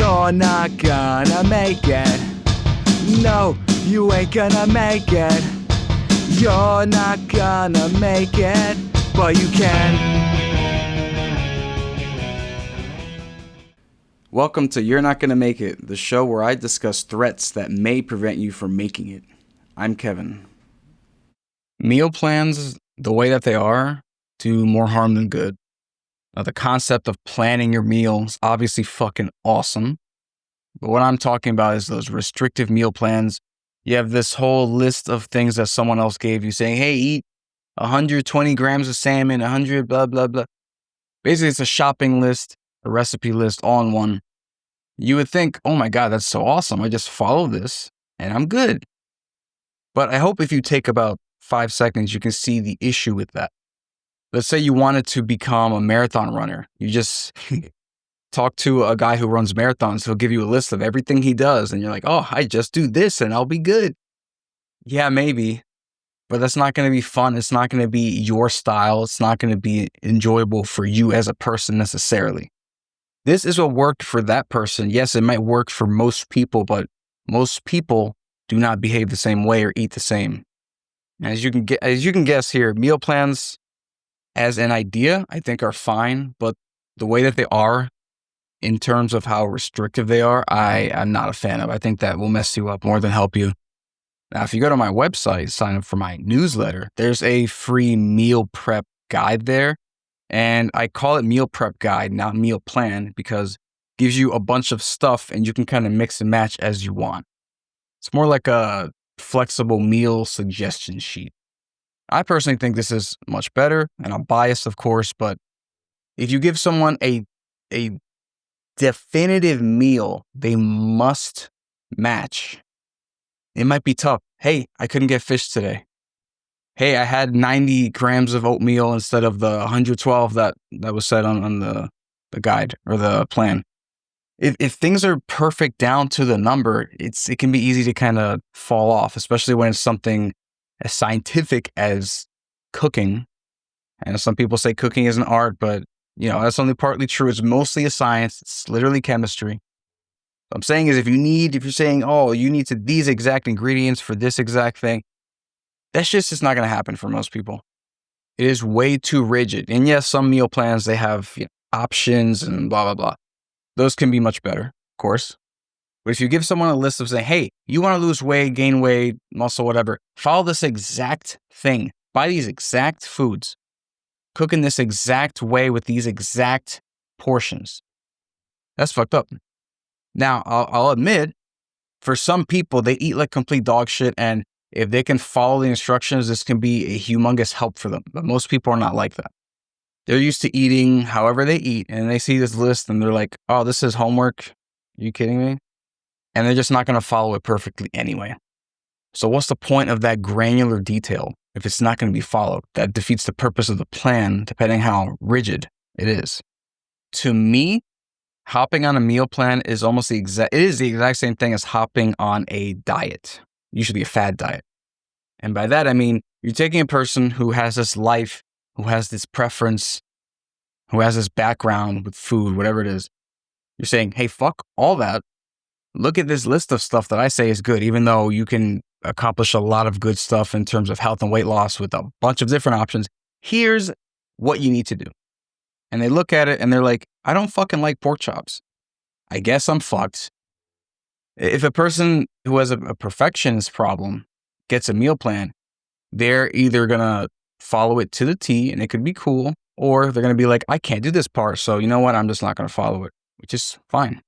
You're not gonna make it. No, you ain't gonna make it. You're not gonna make it, but you can. Welcome to You're Not Gonna Make It, the show where I discuss threats that may prevent you from making it. I'm Kevin. Meal plans, the way that they are, do more harm than good. Now, the concept of planning your meal is obviously fucking awesome. But what I'm talking about is those restrictive meal plans. You have this whole list of things that someone else gave you saying, hey, eat 120 grams of salmon, 100 blah, blah, blah. Basically, it's a shopping list, a recipe list all in one. You would think, oh my God, that's so awesome. I just follow this and I'm good. But I hope if you take about 5 seconds, you can see the issue with that. Let's say you wanted to become a marathon runner. You just talk to a guy who runs marathons. He'll give you a list of everything he does. And you're like, oh, I just do this and I'll be good. Yeah, maybe. But that's not going to be fun. It's not going to be your style. It's not going to be enjoyable for you as a person necessarily. This is what worked for that person. Yes, it might work for most people, but most people do not behave the same way or eat the same. As you can guess here, meal plans as an idea, I think are fine, but the way that they are in terms of how restrictive they are, I am not a fan of. I think that will mess you up more than help you. Now, if you go to my website, sign up for my newsletter, there's a free meal prep guide there. And I call it meal prep guide, not meal plan, because it gives you a bunch of stuff and you can kind of mix and match as you want. It's more like a flexible meal suggestion sheet. I personally think this is much better, and I'm biased, of course, but if you give someone a definitive meal they must match, it might be tough. Hey, I couldn't get fish today. Hey, I had 90 grams of oatmeal instead of the 112 that was said on the guide or the plan. If things are perfect down to the number, it can be easy to kind of fall off, especially when it's something as scientific as cooking. And some people say cooking is an art, but that's only partly true. It's mostly a science. It's literally chemistry. What I'm saying is if you're saying, oh, you need these exact ingredients for this exact thing, that's just not going to happen for most people. It is way too rigid. And yes, some meal plans, they have options and blah, blah, blah. Those can be much better, of course. But if you give someone a list of saying, hey, you want to lose weight, gain weight, muscle, whatever, follow this exact thing. Buy these exact foods. Cook in this exact way with these exact portions. That's fucked up. Now, I'll admit, for some people, they eat like complete dog shit. And if they can follow the instructions, this can be a humongous help for them. But most people are not like that. They're used to eating however they eat. And they see this list and they're like, oh, this is homework. Are you kidding me? And they're just not going to follow it perfectly anyway. So what's the point of that granular detail if it's not going to be followed? That defeats the purpose of the plan, depending how rigid it is. To me, hopping on a meal plan is almost the exact same thing as hopping on a diet, usually a fad diet. And by that, I mean, you're taking a person who has this life, who has this preference, who has this background with food, whatever it is. You're saying, hey, fuck all that. Look at this list of stuff that I say is good, even though you can accomplish a lot of good stuff in terms of health and weight loss with a bunch of different options. Here's what you need to do. And they look at it and they're like, I don't fucking like pork chops. I guess I'm fucked. If a person who has a perfectionist problem gets a meal plan, they're either going to follow it to the T and it could be cool, or they're going to be like, I can't do this part. So you know what? I'm just not going to follow it, which is fine.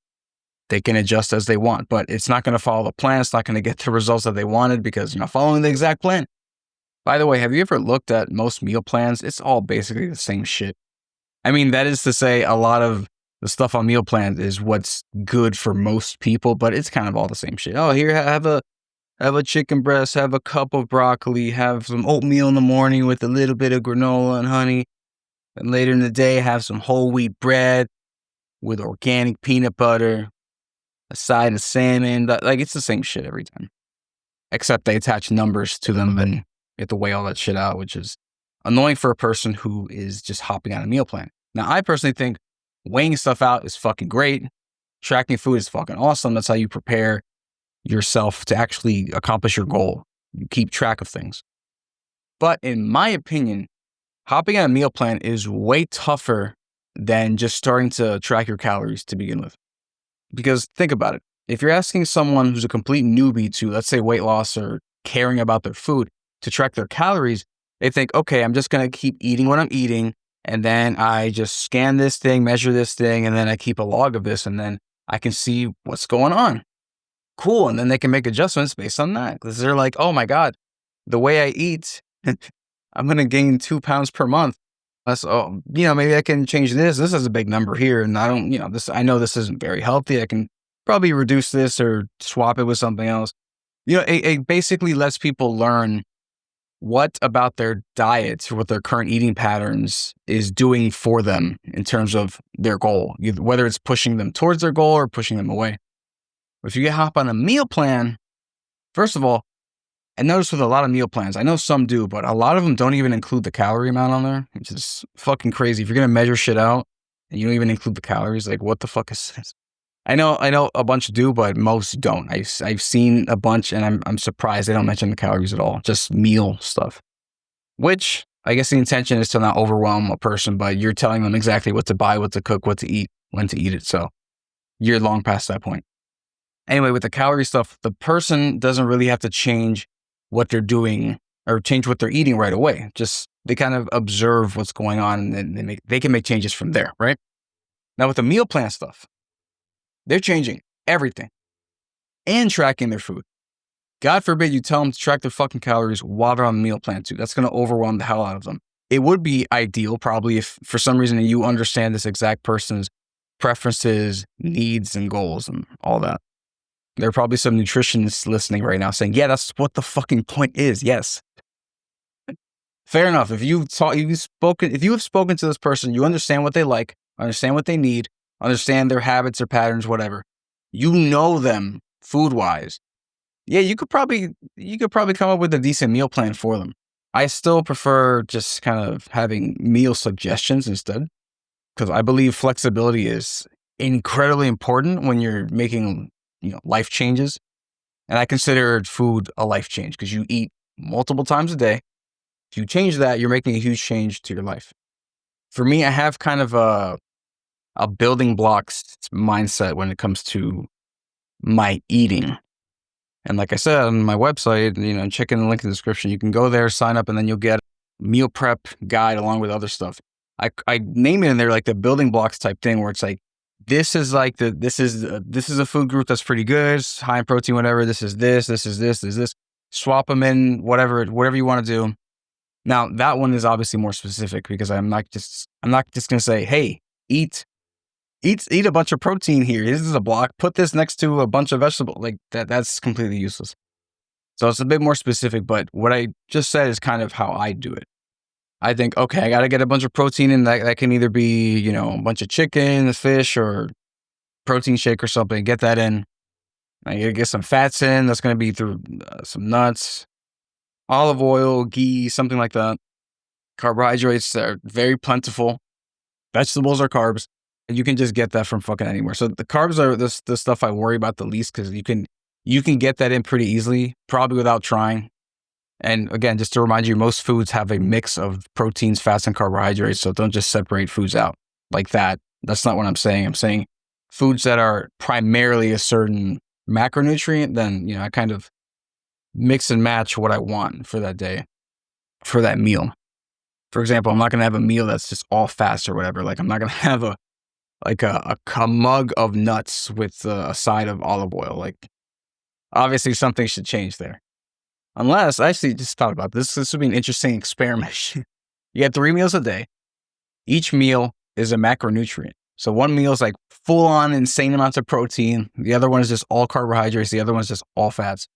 They can adjust as they want, but it's not going to follow the plan. It's not going to get the results that they wanted because you're not following the exact plan. By the way, have you ever looked at most meal plans? It's all basically the same shit. I mean, that is to say a lot of the stuff on meal plans is what's good for most people, but it's kind of all the same shit. Oh, here, have a chicken breast, have a cup of broccoli, have some oatmeal in the morning with a little bit of granola and honey. And later in the day, have some whole wheat bread with organic peanut butter, a side of salmon. Like, it's the same shit every time. Except they attach numbers to them and you have to weigh all that shit out, which is annoying for a person who is just hopping on a meal plan. Now, I personally think weighing stuff out is fucking great. Tracking food is fucking awesome. That's how you prepare yourself to actually accomplish your goal. You keep track of things. But in my opinion, hopping on a meal plan is way tougher than just starting to track your calories to begin with. Because think about it. If you're asking someone who's a complete newbie to, let's say, weight loss or caring about their food to track their calories, they think, okay, I'm just going to keep eating what I'm eating. And then I just scan this thing, measure this thing, and then I keep a log of this, and then I can see what's going on. Cool. And then they can make adjustments based on that. Because they're like, oh my God, the way I eat, I'm going to gain 2 pounds per month. So, maybe I can change this. This is a big number here. And I know this isn't very healthy. I can probably reduce this or swap it with something else. It basically lets people learn what about their diets, what their current eating patterns is doing for them in terms of their goal, whether it's pushing them towards their goal or pushing them away. If you hop on a meal plan, first of all, I notice with a lot of meal plans, I know some do, but a lot of them don't even include the calorie amount on there, which is fucking crazy. If you're going to measure shit out and you don't even include the calories, like what the fuck is this? I know a bunch do, but most don't. I've seen a bunch and I'm surprised they don't mention the calories at all, just meal stuff. Which I guess the intention is to not overwhelm a person, but you're telling them exactly what to buy, what to cook, what to eat, when to eat it. So you're long past that point. Anyway, with the calorie stuff, the person doesn't really have to change what they're doing or change what they're eating right away. Just they kind of observe what's going on and then they can make changes from there, right? Now with the meal plan stuff, they're changing everything and tracking their food. God forbid you tell them to track their fucking calories while they're on the meal plan too. That's going to overwhelm the hell out of them. It would be ideal probably if for some reason you understand this exact person's preferences, needs, and goals and all that. There are probably some nutritionists listening right now saying, yeah, that's what the fucking point is. Yes. Fair enough. If you have spoken to this person, you understand what they like, understand what they need, understand their habits or patterns, whatever. You know them food-wise. Yeah, you could probably come up with a decent meal plan for them. I still prefer just kind of having meal suggestions instead, because I believe flexibility is incredibly important when you're making life changes. And I consider food a life change because you eat multiple times a day. If you change that, you're making a huge change to your life. For me, I have kind of a building blocks mindset when it comes to my eating. And like I said on my website, check in the link in the description. You can go there, sign up, and then you'll get a meal prep guide along with other stuff. I name it in there like the building blocks type thing where it's like, this is a food group that's pretty good, it's high in protein, whatever. This is this. Swap them in, whatever you want to do. Now that one is obviously more specific because I'm not just gonna say, hey, eat a bunch of protein here. This is a block. Put this next to a bunch of vegetables. Like that. That's completely useless. So it's a bit more specific. But what I just said is kind of how I do it. I think, okay, I got to get a bunch of protein in. That can either be, a bunch of chicken, fish, or protein shake or something. Get that in. I got to get some fats in. That's going to be through some nuts, olive oil, ghee, something like that. Carbohydrates are very plentiful. Vegetables are carbs. And you can just get that from fucking anywhere. So the carbs are the stuff I worry about the least because you can get that in pretty easily, probably without trying. And again, just to remind you, most foods have a mix of proteins, fats, and carbohydrates. So don't just separate foods out like that. That's not what I'm saying. I'm saying foods that are primarily a certain macronutrient, then, I kind of mix and match what I want for that day, for that meal. For example, I'm not going to have a meal that's just all fats or whatever. Like I'm not going to have a mug of nuts with a side of olive oil. Like obviously something should change there. Unless, I actually just thought about this. This would be an interesting experiment. You have 3 meals a day. Each meal is a macronutrient. So one meal is like full on insane amounts of protein. The other one is just all carbohydrates. The other one is just all fats.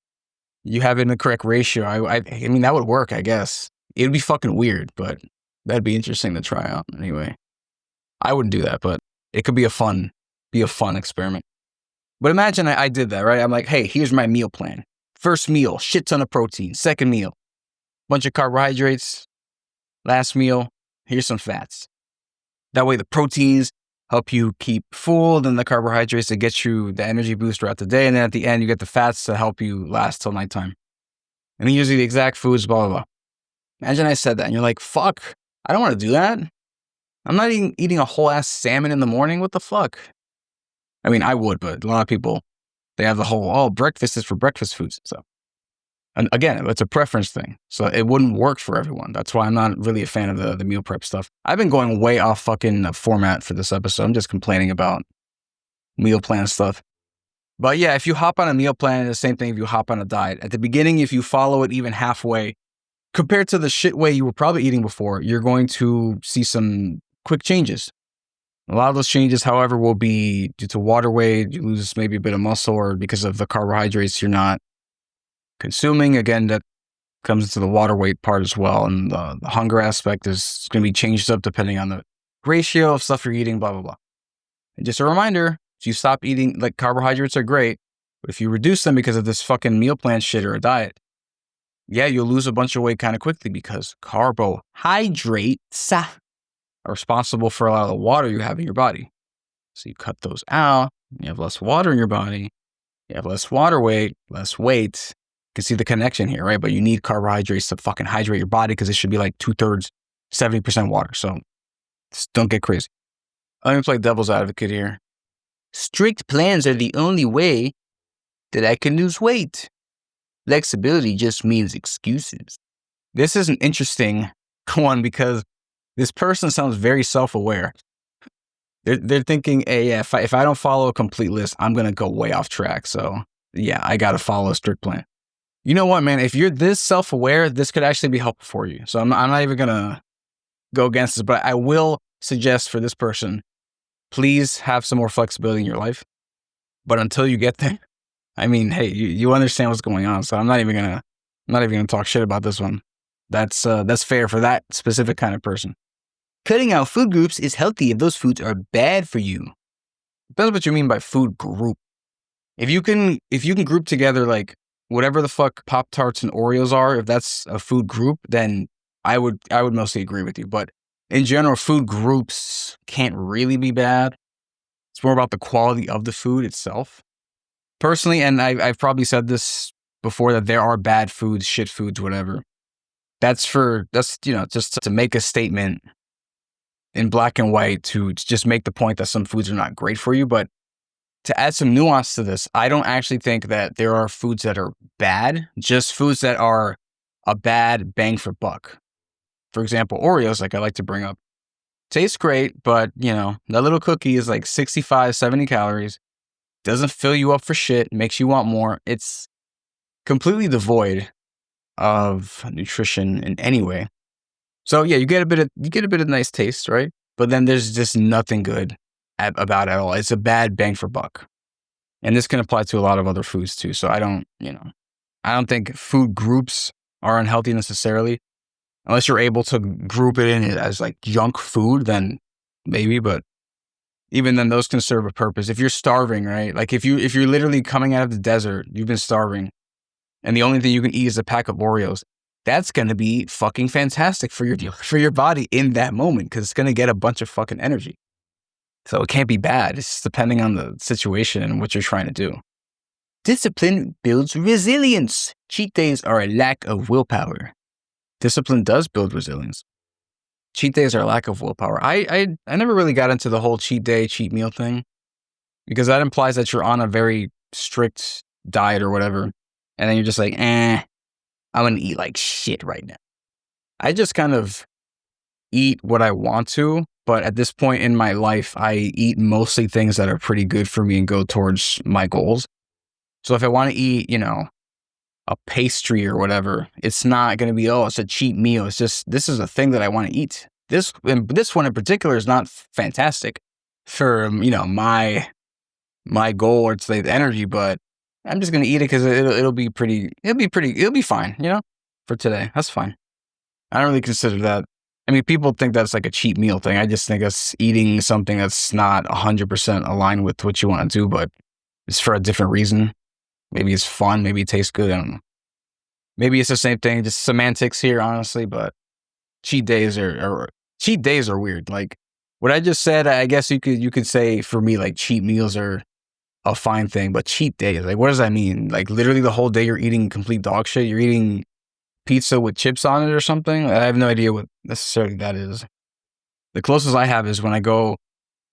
You have it in the correct ratio. I mean, that would work, I guess. It would be fucking weird, but that'd be interesting to try out anyway. I wouldn't do that, but it could be a fun experiment. But imagine I did that, right? I'm like, hey, here's my meal plan. First meal, shit ton of protein. Second meal, bunch of carbohydrates. Last meal, here's some fats. That way the proteins help you keep full, then the carbohydrates to get you the energy boost throughout the day, and then at the end you get the fats to help you last till nighttime. And then usually the exact foods, blah, blah, blah. Imagine I said that and you're like, fuck, I don't want to do that. I'm not eating a whole ass salmon in the morning. What the fuck? I mean, I would, but a lot of people, they have the whole, breakfast is for breakfast foods. So, and again, it's a preference thing. So it wouldn't work for everyone. That's why I'm not really a fan of the meal prep stuff. I've been going way off fucking format for this episode. I'm just complaining about meal plan stuff. But yeah, if you hop on a meal plan, it's the same thing if you hop on a diet. At the beginning, if you follow it even halfway, compared to the shit way you were probably eating before, you're going to see some quick changes. A lot of those changes, however, will be due to water weight. You lose maybe a bit of muscle or because of the carbohydrates you're not consuming. Again, that comes into the water weight part as well. And the hunger aspect is going to be changed up depending on the ratio of stuff you're eating, blah, blah, blah. And just a reminder, if you stop eating, like carbohydrates are great, but if you reduce them because of this fucking meal plan shit or a diet, yeah, you'll lose a bunch of weight kind of quickly because carbohydrates are responsible for a lot of the water you have in your body. So you cut those out, you have less water in your body, you have less water weight, less weight. You can see the connection here, right? But you need carbohydrates to fucking hydrate your body because it should be like 2/3, 70% water. So just don't get crazy. Let me play devil's advocate here. Strict plans are the only way that I can lose weight. Flexibility just means excuses. This is an interesting one because this person sounds very self-aware. They're thinking, hey, yeah, if I don't follow a complete list, I'm going to go way off track. So yeah, I got to follow a strict plan. You know what, man? If you're this self-aware, this could actually be helpful for you. So I'm not even going to go against this, but I will suggest for this person, please have some more flexibility in your life. But until you get there, I mean, hey, you understand what's going on. So I'm not even gonna talk shit about this one. That's fair for that specific kind of person. Cutting out food groups is healthy if those foods are bad for you. Depends what you mean by food group. If you can group together like whatever the fuck Pop-Tarts and Oreos are, if that's a food group, then I would mostly agree with you. But in general, food groups can't really be bad. It's more about the quality of the food itself. Personally, and I've probably said this before, that there are bad foods, shit foods, whatever. That's just to make a statement in black and white to just make the point that some foods are not great for you. But to add some nuance to this, I don't actually think that there are foods that are bad, just foods that are a bad bang for buck. For example, Oreos, like I like to bring up, tastes great, but that little cookie is like 65, 70 calories, doesn't fill you up for shit, makes you want more. It's completely devoid of nutrition in any way. So yeah, you get a bit of nice taste, right? But then there's just nothing good about it at all. It's a bad bang for buck. And this can apply to a lot of other foods too. So I don't think food groups are unhealthy necessarily. Unless you're able to group it in as like junk food, then maybe, but even then those can serve a purpose. If you're starving, right? Like if you're literally coming out of the desert, you've been starving, and the only thing you can eat is a pack of Oreos, that's going to be fucking fantastic for your body in that moment because it's going to get a bunch of fucking energy. So it can't be bad. It's just depending on the situation and what you're trying to do. Discipline builds resilience. Cheat days are a lack of willpower. Discipline does build resilience. Cheat days are a lack of willpower. I never really got into the whole cheat day, cheat meal thing because that implies that you're on a very strict diet or whatever. And then you're just like, I'm going to eat like shit right now. I just kind of eat what I want to. But at this point in my life, I eat mostly things that are pretty good for me and go towards my goals. So if I want to eat, a pastry or whatever, it's not going to be, it's a cheat meal. It's just, this is a thing that I want to eat. This one in particular is not fantastic for, my goal or to the energy, but I'm just going to eat it because it'll be fine, for today. That's fine. I don't really consider that. I mean, people think that's like a cheat meal thing. I just think that's eating something that's not 100% aligned with what you want to do, but it's for a different reason. Maybe it's fun. Maybe it tastes good. I don't know. Maybe it's the same thing, just semantics here, honestly. But cheat days are weird. Like, what I just said, I guess you could say for me, like cheat meals are a fine thing, but cheat days, like what does that mean? Like literally the whole day you're eating complete dog shit? You're eating pizza with chips on it or something? I have no idea what necessarily that is. The closest I have is when I go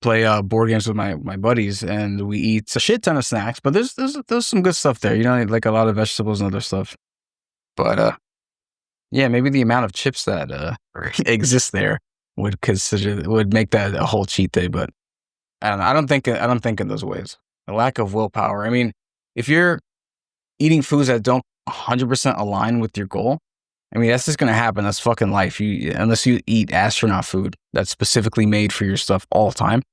play board games with my buddies and we eat a shit ton of snacks, but there's some good stuff there, you know, like a lot of vegetables and other stuff. But yeah, maybe the amount of chips that exist there would make that a whole cheat day. But I don't know. I don't think in those ways. A lack of willpower. I mean, if you're eating foods that don't 100% align with your goal, I mean, that's just gonna happen. That's fucking life. Unless you eat astronaut food that's specifically made for your stuff all the time,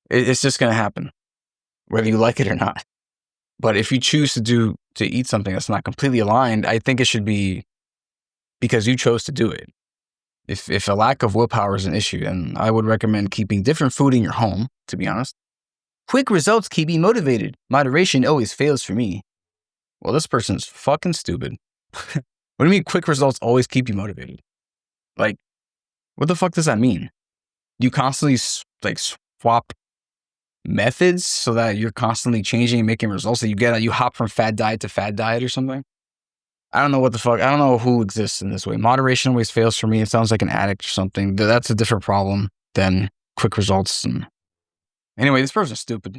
it's just gonna happen, whether you like it or not. But if you choose to eat something that's not completely aligned, I think it should be because you chose to do it. If a lack of willpower is an issue, then I would recommend keeping different food in your home, to be honest. Quick results keep me motivated. Moderation always fails for me. Well, this person's fucking stupid. What do you mean quick results always keep you motivated? Like, what the fuck does that mean? You constantly swap methods so that you're constantly changing and making results that you hop from fad diet to fad diet or something? I don't know what the fuck. I don't know who exists in this way. Moderation always fails for me. It sounds like an addict or something. That's a different problem than quick results. And anyway, this person's stupid.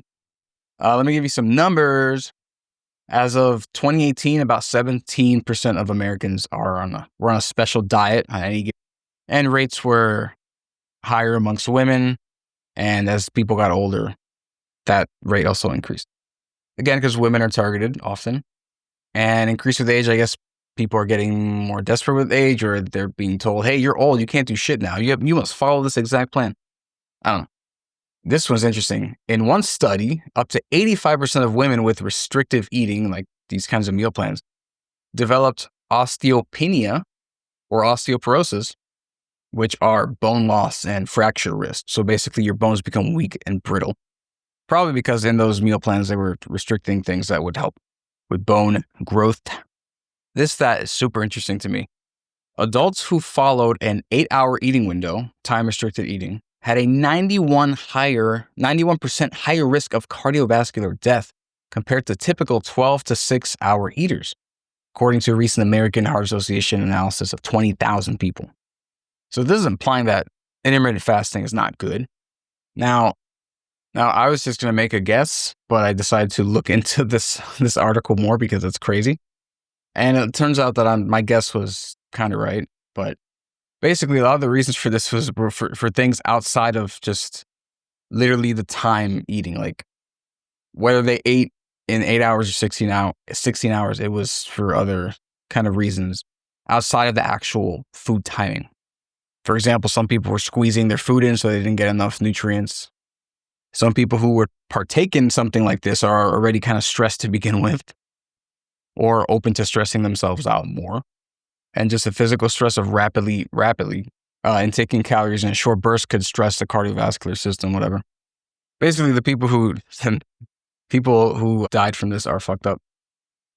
Let me give you some numbers. As of 2018, about 17% of Americans were on a special diet on any given, and rates were higher amongst women. And as people got older, that rate also increased. Again, because women are targeted often. And increase with age, I guess people are getting more desperate with age, or they're being told, hey, you're old, you can't do shit now. You must follow this exact plan. I don't know. This one's interesting. In one study, up to 85% of women with restrictive eating, like these kinds of meal plans, developed osteopenia or osteoporosis, which are bone loss and fracture risk. So basically your bones become weak and brittle. Probably because in those meal plans, they were restricting things that would help with bone growth. This stat is super interesting to me. Adults who followed an 8-hour eating window, time-restricted eating, had a 91% higher risk of cardiovascular death compared to typical 12 to 6-hour eaters, according to a recent American Heart Association analysis of 20,000 people. So this is implying that intermittent fasting is not good. Now I was just going to make a guess, but I decided to look into this article more because it's crazy. And it turns out that my guess was kind of right. But basically, a lot of the reasons for this were for things outside of just literally the time eating. Like whether they ate in 8 hours or 16 hours, it was for other kind of reasons outside of the actual food timing. For example, some people were squeezing their food in so they didn't get enough nutrients. Some people who would partake in something like this are already kind of stressed to begin with, or open to stressing themselves out more. And just the physical stress of rapidly intaking calories in a short burst could stress the cardiovascular system, whatever. Basically, the people who died from this are fucked up,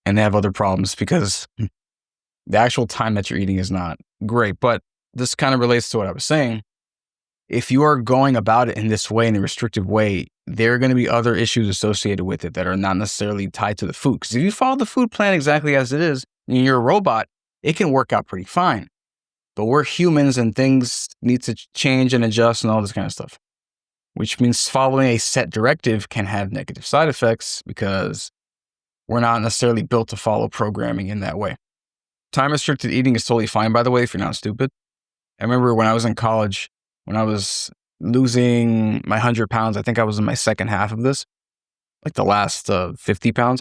and they have other problems because the actual time that you're eating is not great. But this kind of relates to what I was saying. If you are going about it in this way, in a restrictive way, there are going to be other issues associated with it that are not necessarily tied to the food. Because if you follow the food plan exactly as it is, and you're a robot, it can work out pretty fine. But we're humans and things need to change and adjust and all this kind of stuff. Which means following a set directive can have negative side effects because we're not necessarily built to follow programming in that way. Time-restricted eating is totally fine, by the way, if you're not stupid. I remember when I was in college, when I was losing my 100 pounds, I think I was in my second half of this, like the last 50 pounds.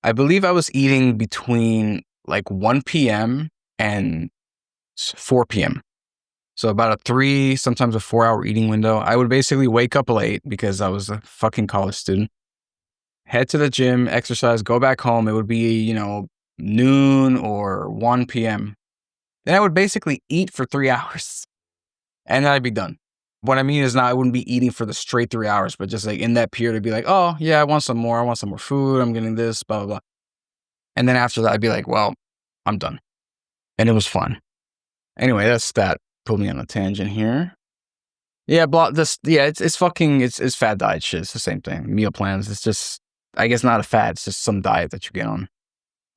I believe I was eating between like 1 p.m. and 4 p.m. So about a 3, sometimes a 4-hour eating window. I would basically wake up late because I was a fucking college student, head to the gym, exercise, go back home. It would be, noon or 1 p.m. Then I would basically eat for 3 hours and then I'd be done. What I mean is I wouldn't be eating for the straight 3 hours, but just like in that period, I'd be like, oh yeah, I want some more. I want some more food. I'm getting this, blah, blah, blah. And then after that, I'd be like, well, I'm done. And it was fun. Anyway, that put me on a tangent here. Yeah, this. Yeah, it's fucking. It's fad diet shit. It's the same thing. Meal plans. It's just, I guess, not a fad. It's just some diet that you get on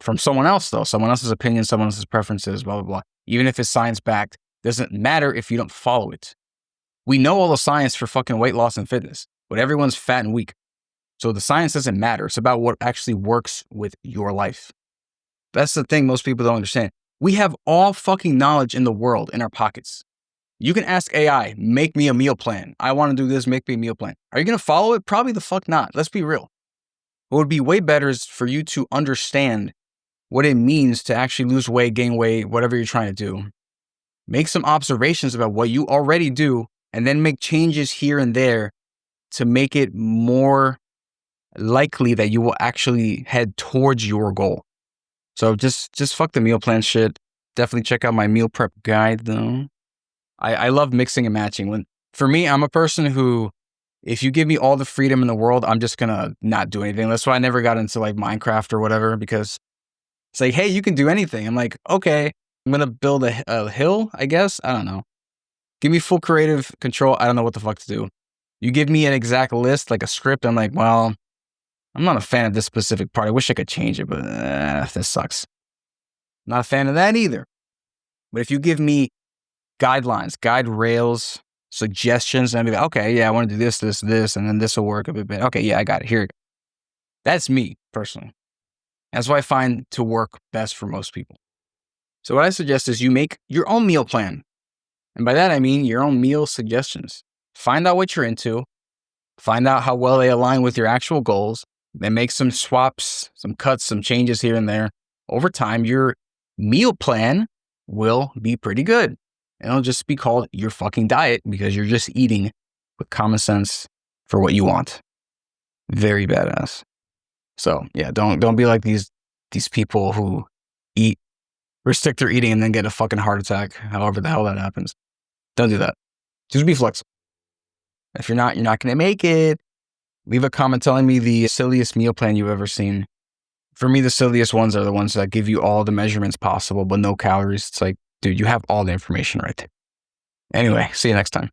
from someone else, though. Someone else's opinion, someone else's preferences. Blah blah blah. Even if it's science backed, doesn't matter if you don't follow it. We know all the science for fucking weight loss and fitness, but everyone's fat and weak. So the science doesn't matter. It's about what actually works with your life. That's the thing most people don't understand. We have all fucking knowledge in the world in our pockets. You can ask AI, make me a meal plan. I want to do this, make me a meal plan. Are you going to follow it? Probably the fuck not. Let's be real. What would be way better is for you to understand what it means to actually lose weight, gain weight, whatever you're trying to do. Make some observations about what you already do, and then make changes here and there to make it more likely that you will actually head towards your goal. So just fuck the meal plan shit. Definitely check out my meal prep guide though. I love mixing and matching. For me, I'm a person who, if you give me all the freedom in the world, I'm just gonna not do anything. That's why I never got into like Minecraft or whatever, because it's like, hey, you can do anything. I'm like, okay, I'm gonna build a hill, I guess. I don't know. Give me full creative control. I don't know what the fuck to do. You give me an exact list, like a script. I'm like, well, I'm not a fan of this specific part. I wish I could change it, but this sucks. Not a fan of that either. But if you give me guidelines, guide rails, suggestions, and I'd be like, okay, yeah, I want to do this, this, this, and then this will work a bit better. Okay, yeah, I got it. Here. That's me, personally. That's what I find to work best for most people. So what I suggest is you make your own meal plan. And by that, I mean your own meal suggestions. Find out what you're into. Find out how well they align with your actual goals. Then make some swaps, some cuts, some changes here and there. Over time, your meal plan will be pretty good. And it'll just be called your fucking diet because you're just eating with common sense for what you want. Very badass. So yeah, don't be like these people who restrict their eating and then get a fucking heart attack, however the hell that happens. Don't do that. Just be flexible. If you're not going to make it. Leave a comment telling me the silliest meal plan you've ever seen. For me, the silliest ones are the ones that give you all the measurements possible, but no calories. It's like, dude, you have all the information right there. Anyway, see you next time.